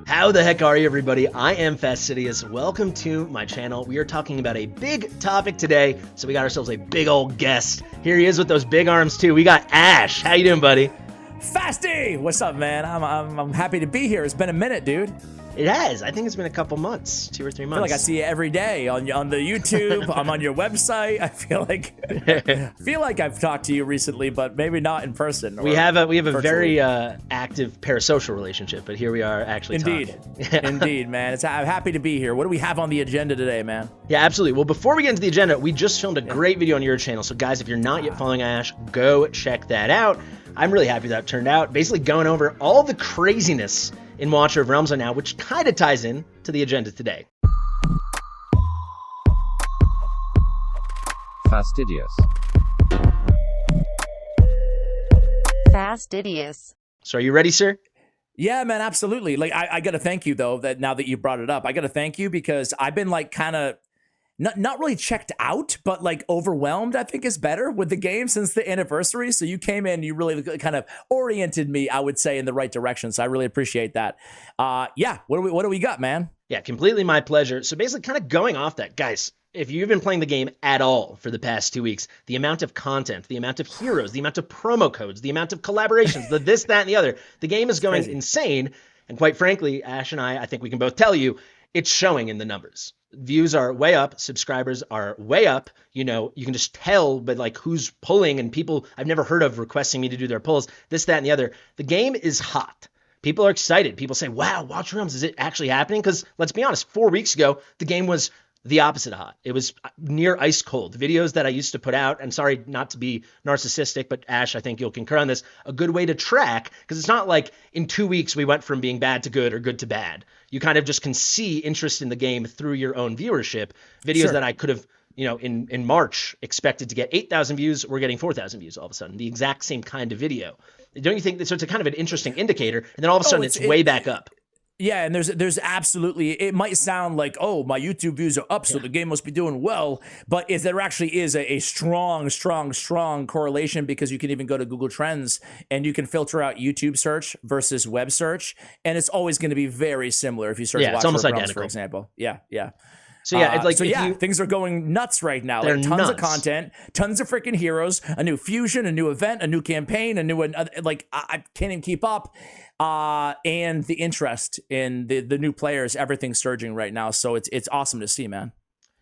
How the heck are you, everybody? I am Fastidious. Welcome to my channel. We are talking about a big topic today, so we got ourselves a big old guest. Here he is with those big arms too. We got Ash. How you doing, buddy? Fasti! What's up, man? I'm happy to be here. It's been a minute, dude. It has. I think it's been a couple months, 2 or 3 months. I feel like I see you every day on the YouTube. I'm on your website. I feel like I've talked to you recently, but maybe not in person. We have a virtually. very active parasocial relationship, but here we are actually talking. Indeed, man. I'm happy to be here. What do we have on the agenda today, man? Yeah, absolutely. Well, before we get into the agenda, we just filmed a great video on your channel. So guys, if you're not yet following Ash, go check that out. I'm really happy that turned out. Basically going over all the craziness in Watcher of Realms right now, which kind of ties in to the agenda today. Fastidious. Fastidious. So are you ready, sir? Yeah, man, absolutely. Like, I got to thank you, though, that now that you brought it up, I got to thank you because I've been like kind of not really checked out, but like overwhelmed, I think is better with the game since the anniversary. So you came in, you really kind of oriented me, I would say, in the right direction. So I really appreciate that. Yeah, what do we got, man? Yeah, completely my pleasure. So basically kind of going off that, guys, if you've been playing the game at all for the past 2 weeks, the amount of content, the amount of heroes, the amount of promo codes, the amount of collaborations, the this, that, and the other, the game is going insane. And quite frankly, Ash and I think we can both tell you, it's showing in the numbers. Views are way up, subscribers are way up. You know, you can just tell, but like who's pulling and people I've never heard of requesting me to do their pulls, this, that, and the other. The game is hot. People are excited. People say, wow, Watch Realms, is it actually happening? Because let's be honest, 4 weeks ago, the game was the opposite of hot. It was near ice cold. Videos that I used to put out, and sorry not to be narcissistic, but Ash, I think you'll concur on this, a good way to track, because it's not like in 2 weeks we went from being bad to good or good to bad. You kind of just can see interest in the game through your own viewership. Videos that I could have, you know, in March expected to get 8,000 views, we're getting 4,000 views all of a sudden. The exact same kind of video. Don't you think that? So it's a kind of an interesting indicator, and then all of a sudden it's way back up. Yeah, and there's absolutely, it might sound like, oh, my YouTube views are up, so the game must be doing well, but there actually is a strong correlation, because you can even go to Google Trends and you can filter out YouTube search versus web search, and it's always going to be very similar if you search it's almost Realms, identical, for example. Yeah. So yeah, it's like things are going nuts right now. Like tons of content, tons of freaking heroes, a new fusion, a new event, a new campaign, a new I can't even keep up. And the interest in the new players, everything's surging right now. So it's awesome to see, man.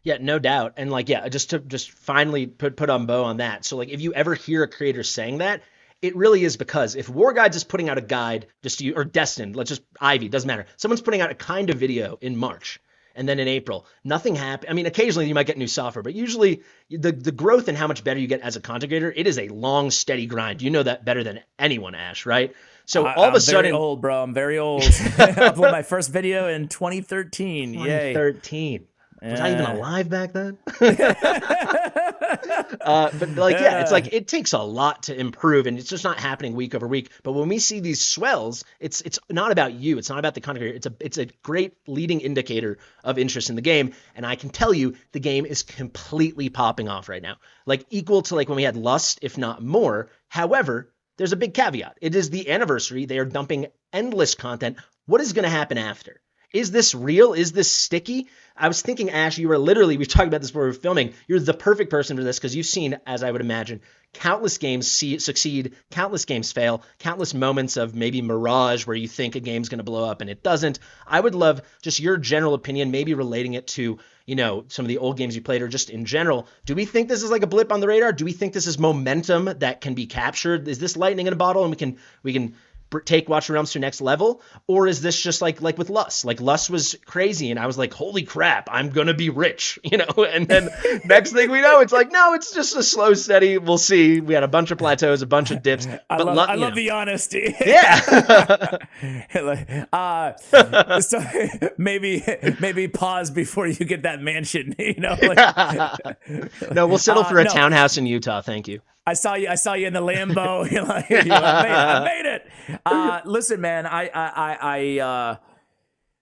Yeah, no doubt. And like, yeah, just to finally put on bow on that. So like, if you ever hear a creator saying that, it really is because if War Guides is putting out a guide, or Destined, let's just Ivy, doesn't matter. Someone's putting out a kind of video in March. And then in April, nothing happened. I mean, occasionally you might get new software, but usually the growth and how much better you get as a content creator, it is a long, steady grind. You know that better than anyone, Ash, right? So all of a sudden, I'm very old, bro. I'm very old. I uploaded my first video in 2013. 2013. Yay. Was I even alive back then? But like, yeah, it's like it takes a lot to improve, and it's just not happening week over week. But when we see these swells, it's not about you. It's not about the content creator. It's a great leading indicator of interest in the game. And I can tell you, the game is completely popping off right now, like equal to like when we had Lust, if not more. However, there's a big caveat. It is the anniversary. They are dumping endless content. What is going to happen after? Is this real? Is this sticky? I was thinking, Ash, you were literally, we've talked about this before we were filming, you're the perfect person for this because you've seen, as I would imagine, countless games succeed, countless games fail, countless moments of maybe mirage where you think a game's going to blow up and it doesn't. I would love just your general opinion, maybe relating it to, you know, some of the old games you played or just in general. Do we think this is like a blip on the radar? Do we think this is momentum that can be captured? Is this lightning in a bottle and we can take Watch Realms to the next level? Or is this just like with Lust? Like Lust was crazy and I was like, holy crap, I'm gonna be rich, you know? And then next thing we know, it's like, no, it's just a slow, steady, we'll see. We had a bunch of plateaus, a bunch of dips. I love the honesty. Yeah. So maybe pause before you get that mansion, you know? Like, no, we'll settle for a townhouse in Utah, thank you. I saw you in the Lambo. You're like, I made it. Listen, man,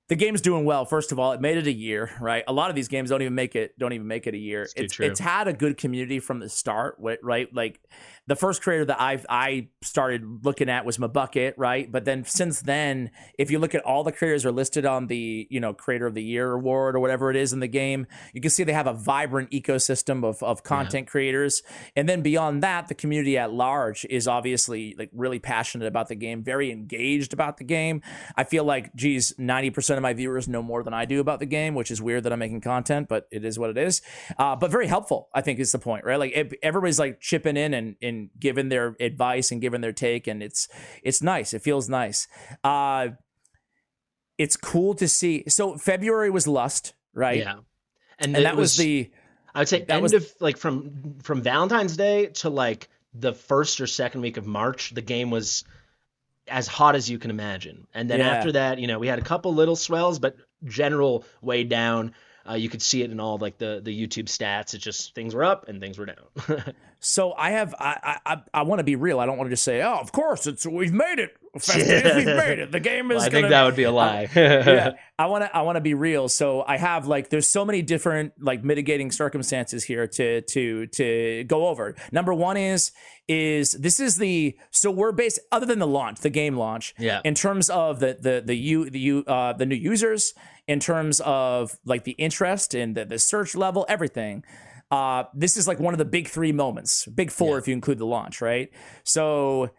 The game's doing well. First of all, it made it a year, right? A lot of these games don't even make it a year. It's had a good community from the start, right? Like the first creator that I started looking at was Mabucket, right? But then since then, if you look at all the creators are listed on the, Creator of the Year award or whatever it is in the game, you can see they have a vibrant ecosystem of content creators. And then beyond that, the community at large is obviously like really passionate about the game, very engaged about the game. I feel like, 90% of my viewers know more than I do about the game, which is weird that I'm making content, but it is what it is. But very helpful, I think, is the point, right? Like everybody's like chipping in and giving their advice and giving their take, and it's nice. It feels nice. It's cool to see. So February was Lust, right? Yeah, and that was the. I would say of like from Valentine's Day to like the first or second week of March, the game was as hot as you can imagine. And then after that, we had a couple little swells, but general way down. You could see it in all like the YouTube stats. It's just things were up and things were down. So I want to be real. I don't want to just say, oh, of course we've made it. Fastidious, we've made it. The game is. I think that would be a lie. Yeah, I want to be real. So I have there's so many different like mitigating circumstances here to go over. Number one is this is so we're based other than the game launch. Yeah. In terms of the new users, in terms of like the interest and the search level, everything. This is like one of the big three moments, big four if you include the launch, right? So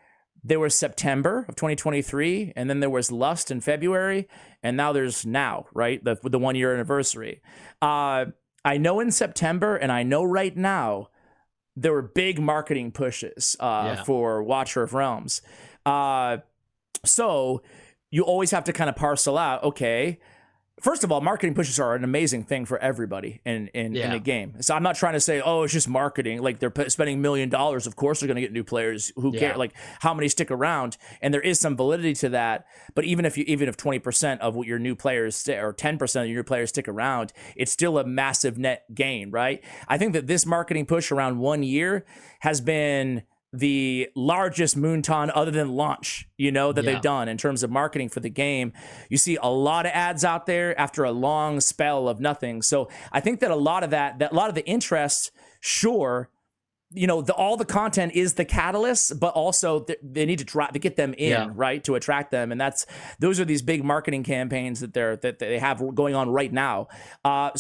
there was September of 2023, and then there was Lust in February, and now there's right? The 1 year anniversary. I know in September, and I know right now, there were big marketing pushes for Watcher of Realms. So you always have to kind of parcel out, okay, first of all, marketing pushes are an amazing thing for everybody in a game. So I'm not trying to say, oh, it's just marketing. Like they're spending $1 million. Of course, they're going to get new players. Who care? Like how many stick around? And there is some validity to that. But even if 20% of what your new players or 10% of your new players stick around, it's still a massive net gain, right? I think that this marketing push around 1 year has been the largest Moonton other than launch, that they've done in terms of marketing for the game. You see a lot of ads out there after a long spell of nothing. So I think that a lot of the interest, sure, all the content is the catalyst, but also they need to get them in, right, to attract them. And those are these big marketing campaigns that they have going on right now. How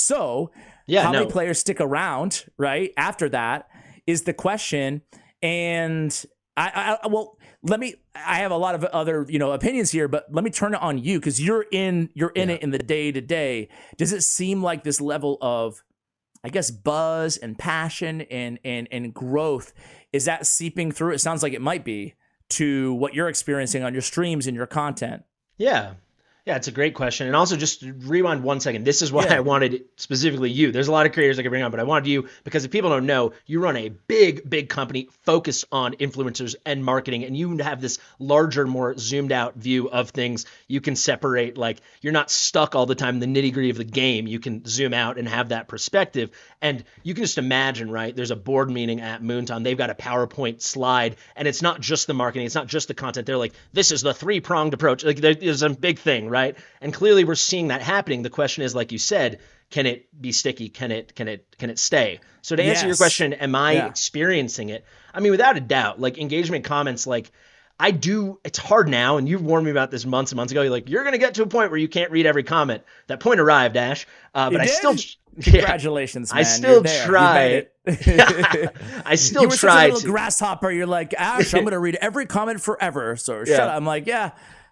many players stick around, right, after that is the question. And I have a lot of other, opinions here, but let me turn it on you because you're in it in the day to day. Does it seem like this level of, I guess, buzz and passion and growth, is that seeping through? It sounds like it might be to what you're experiencing on your streams and your content. Yeah. Yeah, it's a great question. And also just rewind 1 second. This is why I wanted specifically you. There's a lot of creators I could bring on, but I wanted you because if people don't know, you run a big company focused on influencers and marketing, and you have this larger, more zoomed out view of things. You can separate, like you're not stuck all the time in the nitty gritty of the game. You can zoom out and have that perspective. And you can just imagine, right? There's a board meeting at Moonton. They've got a PowerPoint slide, and it's not just the marketing. It's not just the content. They're like, this is the 3-pronged approach. Like there's a big thing, right? And clearly we're seeing that happening. The question is, like you said, can it be sticky? Can it stay? So to answer your question, am I experiencing it? I mean, without a doubt, like engagement comments, like I do, it's hard now. And you've warned me about this months and months ago. You're like, you're going to get to a point where you can't read every comment. That point arrived, Ash. But I still, congratulations, man. I still try. I still you were try. Such a little grasshopper. You're like, Ash, I'm going to read every comment forever. So shut up. I'm like,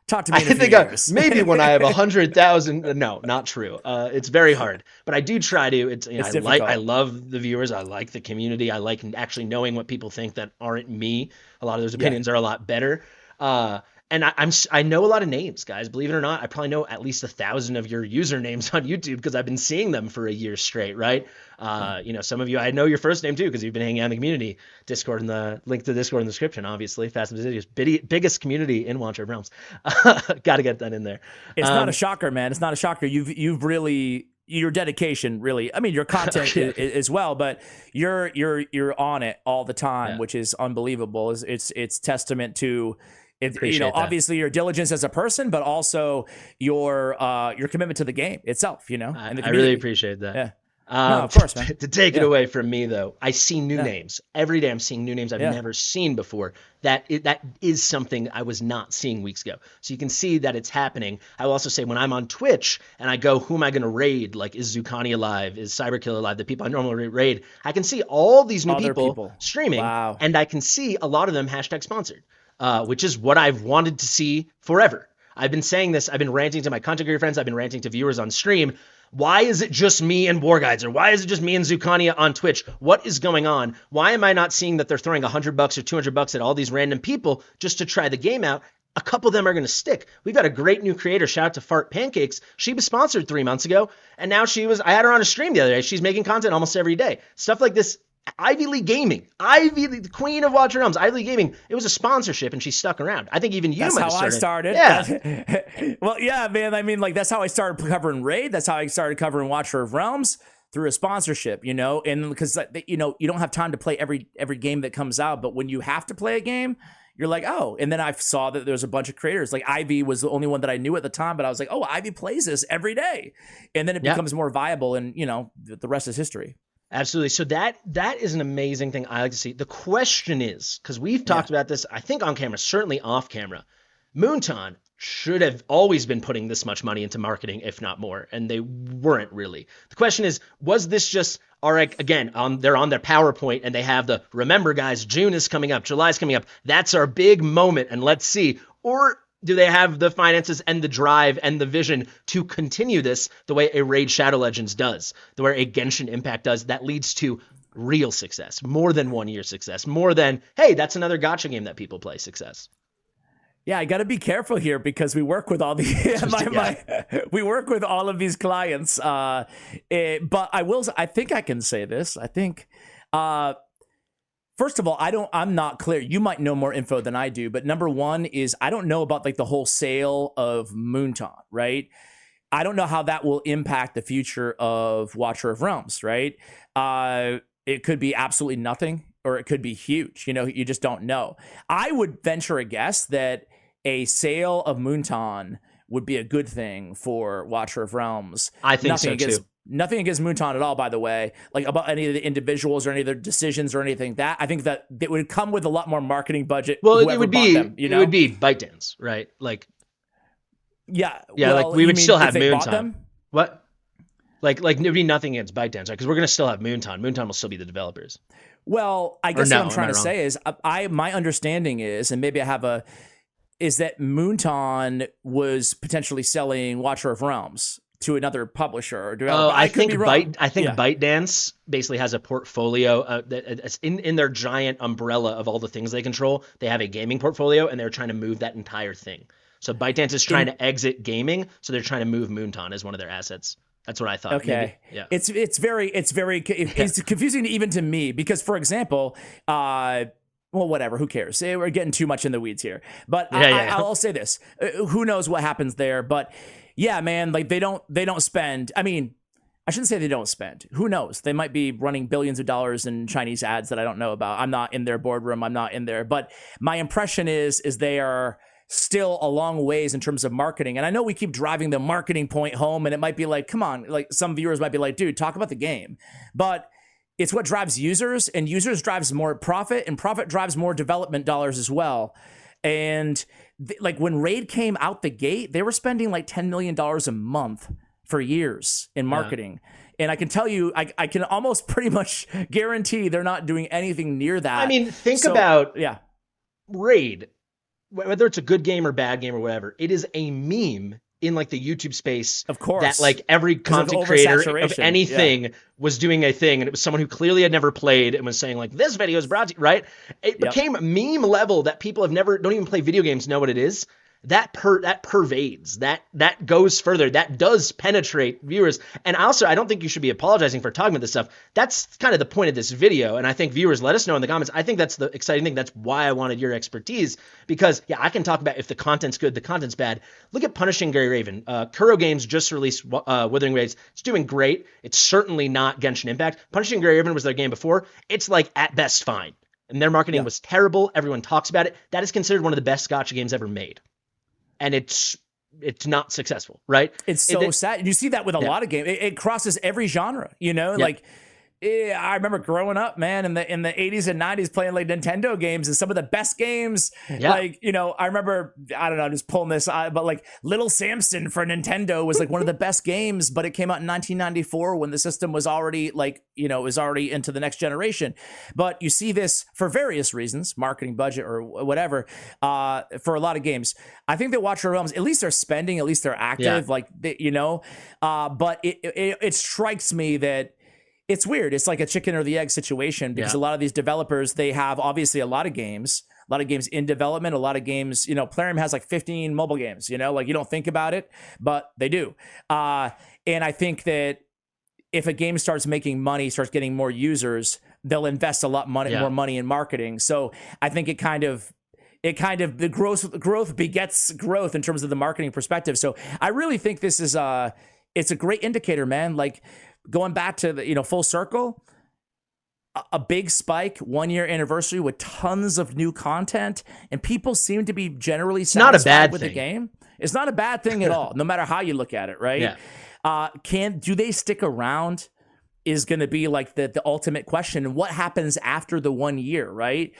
talk to me in a few years. Maybe when I have 100,000. No, not true. It's very hard, but I do try to. I love the viewers. I like the community. I like actually knowing what people think that aren't me. A lot of those opinions are a lot better. And I know a lot of names, guys. Believe it or not, I probably know at least 1,000 of your usernames on YouTube because I've been seeing them for a year straight, right? Some of you, I know your first name too because you've been hanging out in the community. Discord in the link to Discord in the description, obviously. Fastidious, biggest community in Watcher of Realms. Got to get that in there. It's not a shocker, man. It's not a shocker. You've really. Your dedication, really. I mean, your content as well, but you're on it all the time, which is unbelievable. It's testament to Appreciate that. Obviously your diligence as a person, but also your commitment to the game itself, and the I really community. appreciate that. Yeah. No, of course, man. To take it Yeah. away from me, though, I see new Yeah. names every day. I'm seeing new names I've Yeah. never seen before. That is something I was not seeing weeks ago. So you can see that it's happening. I will also say when I'm on Twitch and I go, who am I going to raid? Like, is Zucani alive? Is Cyberkill alive? The people I normally raid. I can see all these new Other people streaming, Wow. and I can see a lot of them hashtag sponsored, which is what I've wanted to see forever. I've been saying this. I've been ranting to my content creator friends. I've been ranting to viewers on stream. Why is it just me and War Guides? Or why is it just me and Zucania on Twitch? What is going on? Why am I not seeing that they're throwing $100 or $200 at all these random people just to try the game out? A couple of them are going to stick. We've got a great new creator. Shout out to Fart Pancakes. She was sponsored 3 months ago, and now I had her on a stream the other day. She's making content almost every day. Stuff like this. Ivy League Gaming, the queen of Watcher Realms, Ivy League Gaming. It was a sponsorship, and she stuck around. I think even you That's might how have started. I started. Yeah. Well, yeah, man. I mean, like that's how I started covering Raid. That's how I started covering Watcher of Realms through a sponsorship. And because you don't have time to play every game that comes out, but when you have to play a game, you're like, oh. And then I saw that there's a bunch of creators. Like Ivy was the only one that I knew at the time, but I was like, oh, Ivy plays this every day, and then it becomes more viable, and the rest is history. Absolutely. So that is an amazing thing I like to see. The question is, because we've talked about this, I think on camera, certainly off camera, Moonton should have always been putting this much money into marketing, if not more, and they weren't really. The question is, was this just, all right, again, they're on their PowerPoint and they have the, remember guys, June is coming up, July is coming up, that's our big moment, and let's see. Or do they have the finances and the drive and the vision to continue this the way a Raid Shadow Legends does, the way a Genshin Impact does, that leads to real success, more than 1 year success, more than, hey, that's another gacha game that people play success. Yeah, I got to be careful here because we work with all the we work with all of these clients. But I think I can say this. I think first of all, I'm not clear. You might know more info than I do, but number one is I don't know about like the whole sale of Moonton, right? I don't know how that will impact the future of Watcher of Realms, right? It could be absolutely nothing, or it could be huge. You just don't know. I would venture a guess that a sale of Moonton would be a good thing for Watcher of Realms. I think so too. Nothing against Moonton at all, by the way, like about any of the individuals or any of their decisions or anything. That I think that it would come with a lot more marketing budget. Well, it would be them, it would be ByteDance, right? Like, yeah, like we would still have Moonton. What? Like it would be nothing against ByteDance, right? Because we're gonna still have Moonton. Moonton will still be the developers. Well, I guess what I'm trying to say is, my understanding is, and maybe I have is that Moonton was potentially selling Watcher of Realms to another publisher or developer. I think Yeah. ByteDance basically has a portfolio that's in their giant umbrella of all the things they control. They have a gaming portfolio, and they're trying to move that entire thing. So ByteDance is trying to exit gaming, so they're trying to move Moonton as one of their assets. That's what I thought. Okay. Maybe. Yeah. It's confusing even to me because, for example, well, whatever. Who cares? We're getting too much in the weeds here. But I'll say this: who knows what happens there? But yeah, man, like they don't spend. I mean, I shouldn't say they don't spend. Who knows? They might be running billions of dollars in Chinese ads that I don't know about. I'm not in their boardroom. I'm not in there. But my impression is they are still a long ways in terms of marketing. And I know we keep driving the marketing point home, and it might be like, come on, like some viewers might be like, dude, talk about the game. But it's what drives users, and users drives more profit, and profit drives more development dollars as well. And like when Raid came out the gate, they were spending like $10 million a month for years in marketing. Yeah. And I can tell you, I can almost pretty much guarantee they're not doing anything near that. I mean, think about Raid, whether it's a good game or bad game or whatever, it is a meme in like the YouTube space, of course, that like every content creator of anything was doing a thing, and it was someone who clearly had never played and was saying like, this video is brought to you, right? It became meme level that people don't even play video games know what it is. That pervades, that goes further, that does penetrate viewers. And also, I don't think you should be apologizing for talking about this stuff. That's kind of the point of this video. And I think viewers, let us know in the comments. I think that's the exciting thing. That's why I wanted your expertise, because I can talk about if the content's good, the content's bad. Look at Punishing Gary Raven. Kuro Games just released Withering Waves. It's doing great. It's certainly not Genshin Impact. Punishing Gary Raven was their game before. It's like at best fine. and their marketing Yeah. was terrible. Everyone talks about it. That is considered one of the best gotcha games ever made, and it's not successful, right? It's so sad. You see that with a Yeah. lot of games. It crosses every genre, Yeah. like I remember growing up, man, in the 80s and 90s playing like Nintendo games, and some of the best games. Yeah. Like, I remember, I don't know, just pulling this out, but like Little Samson for Nintendo was like one of the best games, but it came out in 1994 when the system was already like, was already into the next generation. But you see this for various reasons, marketing budget or whatever, for a lot of games. I think that Watcher Realms, at least they're spending, at least they're active, like, but it strikes me that it's weird. It's like a chicken or the egg situation because a lot of these developers, they have obviously a lot of games in development, a lot of games, Plarium has like 15 mobile games, like you don't think about it, but they do. And I think that if a game starts making money, starts getting more users, they'll invest a lot more money in marketing. So I think the growth begets growth in terms of the marketing perspective. So I really think this is it's a great indicator, man. Like, going back to the, full circle, a big spike, 1 year anniversary with tons of new content, and people seem to be generally satisfied with the game. It's not a bad thing at all, no matter how you look at it, right? Yeah. Do they stick around? Is going to be like the ultimate question. What happens after the 1 year, right?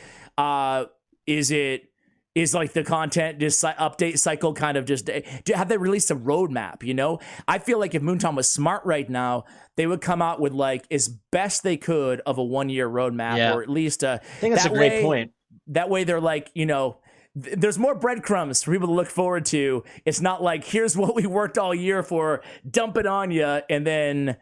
Is like the content just update cycle kind of just have they released a roadmap? I feel like if Moonton was smart right now, they would come out with like as best they could of a 1 year roadmap, or at least I think that's a great point. That way they're like, there's more breadcrumbs for people to look forward to. It's not like, here's what we worked all year for, dump it on you, and then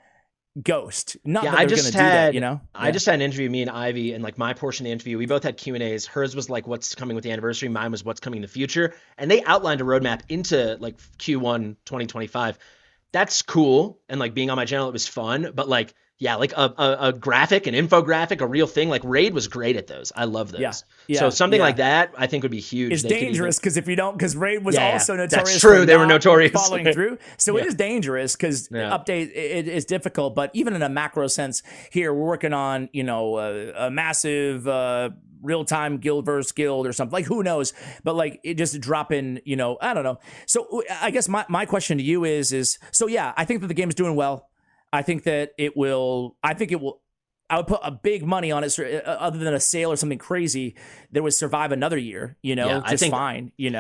ghost. Not that they're going to do that, I just had an interview, me and Ivy, and like my portion of the interview, we both had Q&As. Hers was like what's coming with the anniversary. Mine was what's coming in the future. And they outlined a roadmap into like Q1 2025. That's cool. And like being on my channel, it was fun. But like, yeah, like a graphic, an infographic, a real thing. Like Raid was great at those. I love those. Yeah. So something like that, I think would be huge. It's dangerous because if you don't, because Raid was also notorious. That's true. They were notorious following through. So it is dangerous because update it is difficult. But even in a macro sense, here we're working on a massive real-time guild versus guild or something. Like, who knows? But like it just dropping, I don't know. So I guess my question to you is so yeah, I think that the game is doing well. I think it will. I would put a big money on it, other than a sale or something crazy that would survive another year, just fine, Your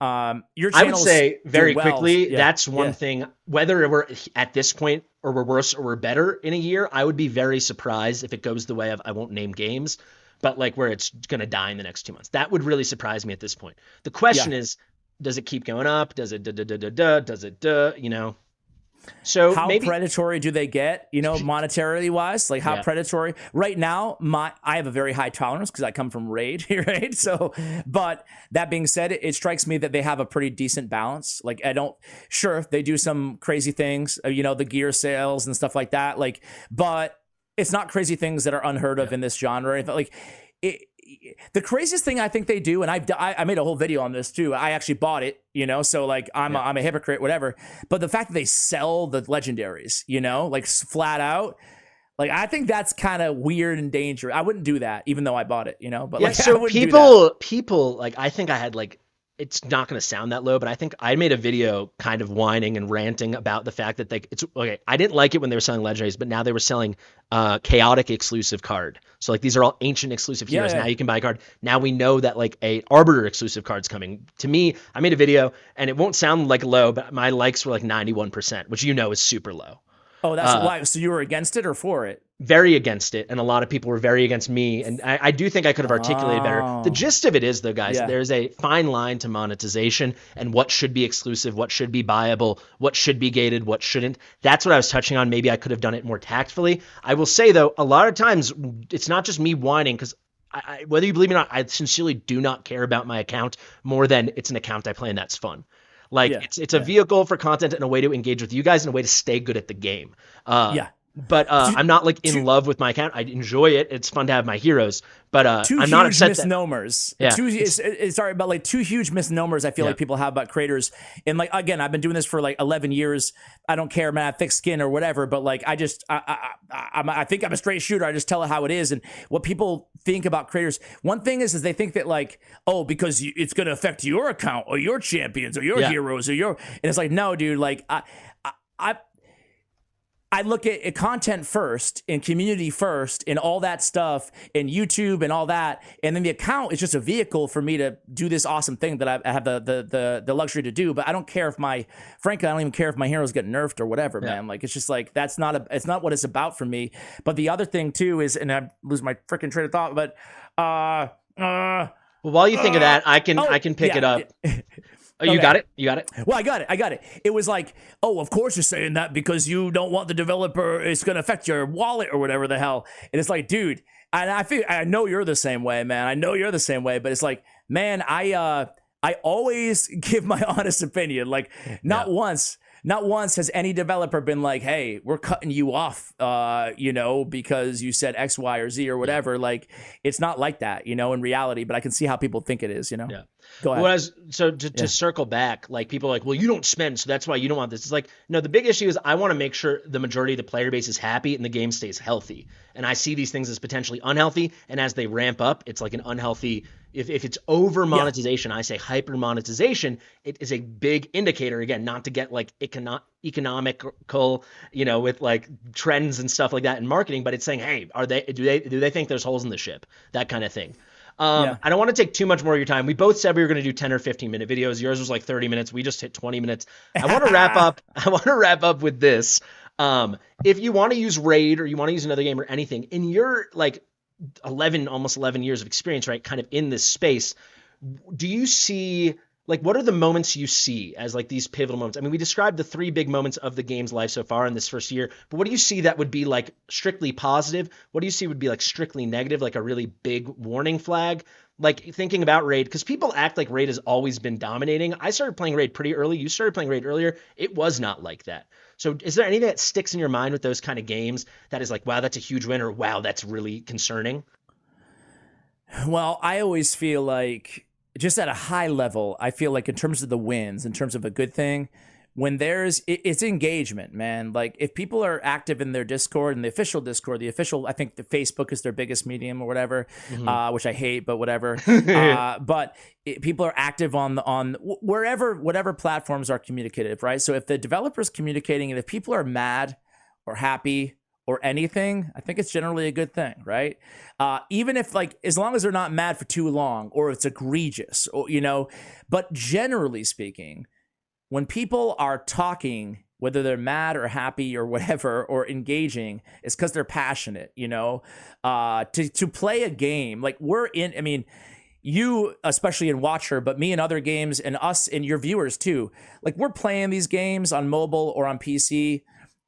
channel, I would say very quickly, that's one thing, whether we're at this point or we're worse or we're better in a year, I would be very surprised if it goes the way of, I won't name games, but like where it's going to die in the next 2 months. That would really surprise me at this point. The question is, does it keep going up? Does it does it So how predatory do they get, monetarily wise? Like how predatory? Right now, I have a very high tolerance because I come from Raid, right? So, but that being said, it strikes me that they have a pretty decent balance. Like sure, they do some crazy things, the gear sales and stuff like that. Like, but it's not crazy things that are unheard of in this genre. Like, the craziest thing I think they do, and I made a whole video on this too. I actually bought it, so like I'm a hypocrite, whatever. But the fact that they sell the legendaries, like flat out, like I think that's kind of weird and dangerous. I wouldn't do that, even though I bought it, But like, so people like I think I had like. It's not going to sound that low, but I think I made a video kind of whining and ranting about the fact that it's okay. I didn't like it when they were selling legendaries, but now they were selling chaotic exclusive card. So like these are all ancient exclusive heroes. Now you can buy a card. Now we know that like a Arbiter exclusive card's coming. To me, I made a video and it won't sound like low, but my likes were like 91%, which is super low. Oh, that's why. So you were against it or for it? Very against it, and a lot of people were very against me, and I do think I could have articulated better. The gist of it is, though, guys, there's a fine line to monetization and what should be exclusive, what should be buyable, what should be gated, what shouldn't. That's what I was touching on. Maybe I could have done it more tactfully. I will say, though, a lot of times it's not just me whining, because whether you believe me or not, I sincerely do not care about my account more than it's an account I play and that's fun. Like it's a vehicle for content and a way to engage with you guys and a way to stay good at the game. but I'm not like in love with my account. I enjoy it. It's fun to have my heroes, but Two I'm not huge upset misnomers. Yeah, Sorry, but like two huge misnomers I feel like people have about creators. And like, again, I've been doing this for like 11 years. I don't care, man, I have thick skin or whatever, but like, I think I'm a straight shooter. I just tell it how it is. And what people think about creators, one thing is they think that like, oh, because it's going to affect your account or your champions or your heroes or and it's like, no, dude, like I look at content first and community first and all that stuff and YouTube and all that. And then the account is just a vehicle for me to do this awesome thing that I have the luxury to do. But I don't care frankly, I don't even care if my heroes get nerfed or whatever, man. Like, it's just like, it's not what it's about for me. But the other thing too is, and I lose my freaking train of thought, but, well, while you think of that, I can pick it up. Oh, you got it? You got it? Well, I got it. It was like, oh, of course you're saying that because you don't want the developer, it's going to affect your wallet or whatever the hell. And it's like, dude, and I know you're the same way, man. I know you're the same way, but it's like, man, I always give my honest opinion. Like, not once has any developer been like, hey, we're cutting you off, because you said X, Y, or Z or whatever. Like, it's not like that, in reality, but I can see how people think it is, Yeah. Go ahead. Well, to circle back, like, people are like, well, you don't spend, so that's why you don't want this. It's like, no, the big issue is I want to make sure the majority of the player base is happy and the game stays healthy. And I see these things as potentially unhealthy. And as they ramp up, it's like an unhealthy, if it's over monetization, I say hyper monetization, it is a big indicator, again, not to get like economical, with like trends and stuff like that in marketing, but it's saying, hey, do they think there's holes in the ship? That kind of thing. I don't want to take too much more of your time. We both said we were going to do 10 or 15-minute videos. Yours was like 30 minutes. We just hit 20 minutes. I want to wrap up with this. If you want to use Raid or you want to use another game or anything, in your like almost 11 years of experience, right, kind of in this space, do you see, like, what are the moments you see as like these pivotal moments? I mean, we described the 3 big moments of the game's life so far in this first year, but what do you see that would be like strictly positive? What do you see would be like strictly negative, like a really big warning flag? Like, thinking about Raid, because people act like Raid has always been dominating. I started playing Raid pretty early. You started playing Raid earlier. It was not like that. So is there anything that sticks in your mind with those kind of games that is like, wow, that's a huge win, or wow, that's really concerning? Well, I always feel like, just at a high level, I feel like in terms of the wins, in terms of a good thing, when it's engagement, man. Like, if people are active in their Discord, and the official Discord, I think the Facebook is their biggest medium or whatever, which I hate, but whatever. But people are active on whatever platforms are communicative, right? So if the developer's communicating, and if people are mad or happy or anything, I think it's generally a good thing, right? Even if, like, as long as they're not mad for too long or it's egregious, or, but generally speaking, when people are talking, whether they're mad or happy or whatever, or engaging, it's because they're passionate, to play a game. Like, you, especially in Watcher, but me in other games, and us and your viewers too, like, we're playing these games on mobile or on PC,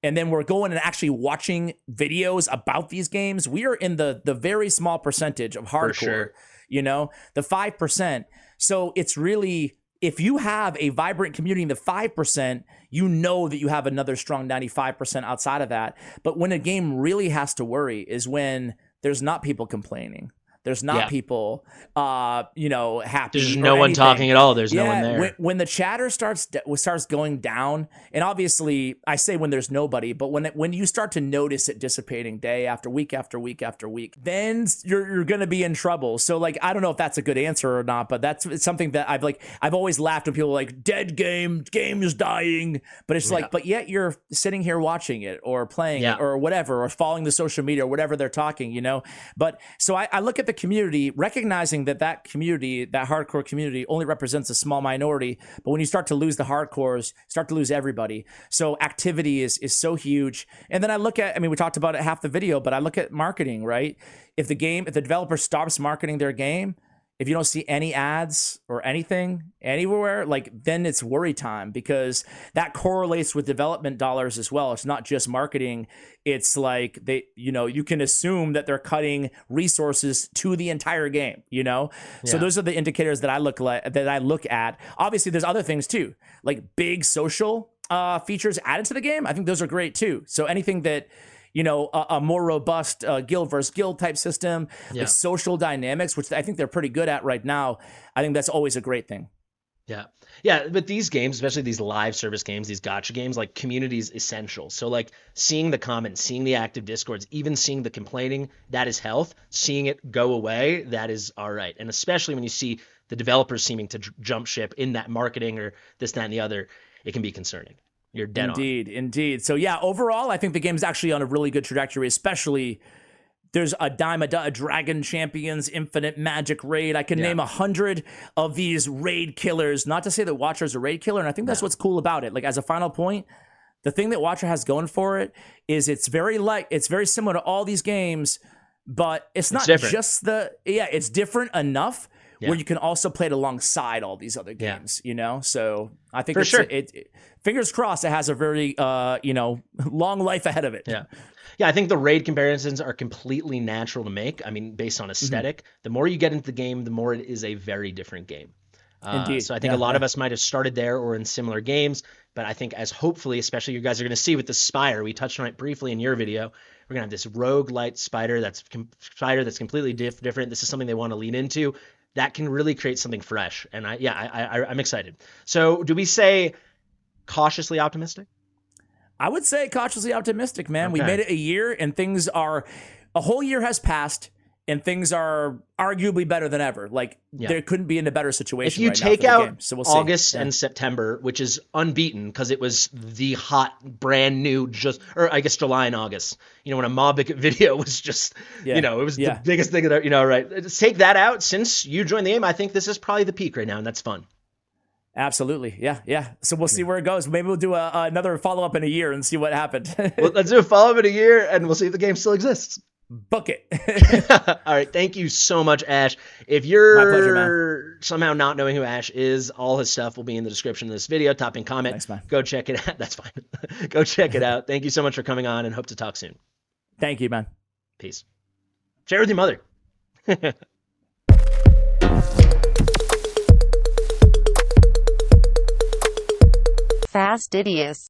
and then we're going and actually watching videos about these games. We are in the very small percentage of hardcore, For sure. The 5%. So it's really, if you have a vibrant community in the 5%, you know that you have another strong 95% outside of that. But when a game really has to worry is when there's not people complaining. There's not people, happy. There's no one talking at all. There's no one there. When the chatter starts going down, and obviously I say when there's nobody, but when you start to notice it dissipating day after week after week after week, then you're going to be in trouble. So, like, I don't know if that's a good answer or not, but it's something that I've always laughed when people are like, dead game is dying, but it's like, but yet you're sitting here watching it or playing it or whatever, or following the social media or whatever they're talking, But so I look at the community, recognizing that community, that hardcore community, only represents a small minority. But when you start to lose the hardcores, start to lose everybody. So activity is so huge. And then I look at, we talked about it half the video, but I look at marketing, right? If the developer stops marketing their game, if you don't see any ads or anything anywhere, like, then it's worry time, because that correlates with development dollars as well. It's not just marketing. It's like you can assume that they're cutting resources to the entire game, So those are the indicators that I look at. Obviously, there's other things too, like big social features added to the game. I think those are great too. So anything that a more robust guild versus guild type system, Yeah. like social dynamics, which I think they're pretty good at right now. I think that's always a great thing. Yeah. Yeah, but these games, especially these live service games, these gacha games, like community is essential. So like seeing the comments, seeing the active discords, even seeing the complaining, that is health. Seeing it go away, that is all right. And especially when you see the developers seeming to jump ship in that marketing or this, that, and the other, it can be concerning. You're dead on. Indeed. So yeah, overall, I think the game's actually on a really good trajectory, especially there's a Dragon Champions Infinite Magic raid. I can name 100 of these raid killers. Not to say that Watcher's a raid killer, and I think that's what's cool about it. Like as a final point, the thing that Watcher has going for it is it's very similar to all these games, but it's not just it's different enough where you can also play it alongside all these other games, So I think fingers crossed it has a very long life ahead of it. Yeah. Yeah, I think the raid comparisons are completely natural to make. I mean, based on aesthetic, the more you get into the game, the more it is a very different game. Indeed. So I think a lot of us might have started there or in similar games, but I think as hopefully, especially you guys are going to see with the Spire, we touched on it briefly in your video, we're going to have this roguelite spider that's completely different. This is something they want to lean into. That can really create something fresh. And I'm excited. So do we say cautiously optimistic? I would say cautiously optimistic, man. Okay. We made it a year and a whole year has passed and things are arguably better than ever. Like there couldn't be in a better situation. If you take out game. So we'll August and September, which is unbeaten because it was the hot brand new or I guess July and August, when a Mobic video was just, it was the biggest thing that, right. Just take that out. Since you joined the game, I think this is probably the peak right now and that's fun. Absolutely. Yeah. So we'll see where it goes. Maybe we'll do another follow-up in a year and see what happened. Well, let's do a follow-up in a year and we'll see if the game still exists. Book it. All right. Thank you so much, Ash. If you're My pleasure, man. Somehow not knowing who Ash is, all his stuff will be in the description of this video. Top and comment. Thanks, man. Go check it out. That's fine. Go check it out. Thank you so much for coming on and hope to talk soon. Thank you, man. Peace. Share with your mother. Fastidious.